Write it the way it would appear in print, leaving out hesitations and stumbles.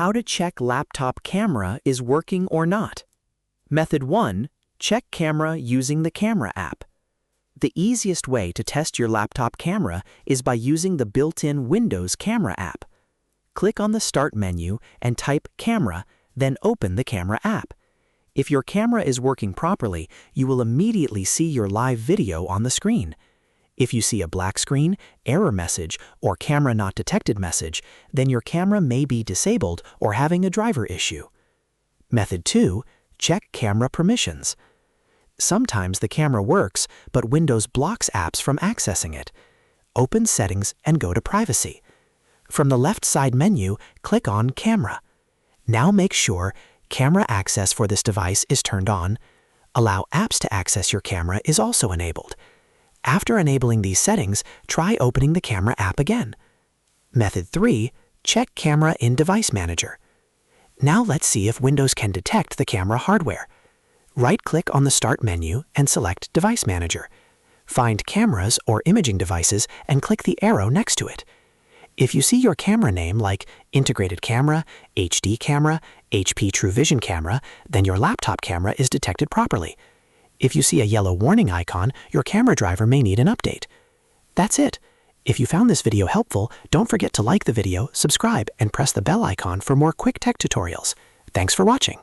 How to check laptop camera is working or not. Method 1. Check camera using the camera app. The easiest way to test your laptop camera is by using the built-in Windows camera app. Click on the Start menu and type Camera, then open the camera app. If your camera is working properly, you will immediately see your live video on the screen. If you see a black screen, error message, or camera not detected message, then your camera may be disabled or having a driver issue. Method 2. Check camera permissions. Sometimes the camera works, but Windows blocks apps from accessing it. Open Settings and go to Privacy. From the left side menu, click on Camera. Now make sure camera access for this device is turned on. Allow apps to access your camera is also enabled. After enabling these settings, try opening the camera app again. Method 3. Check camera in Device Manager. Now let's see if Windows can detect the camera hardware. Right-click on the Start menu and select Device Manager. Find Cameras or Imaging Devices and click the arrow next to it. If you see your camera name like Integrated Camera, HD Camera, HP True Vision Camera, then your laptop camera is detected properly. If you see a yellow warning icon, your camera driver may need an update. That's it. If you found this video helpful, don't forget to like the video, subscribe, and press the bell icon for more quick tech tutorials. Thanks for watching.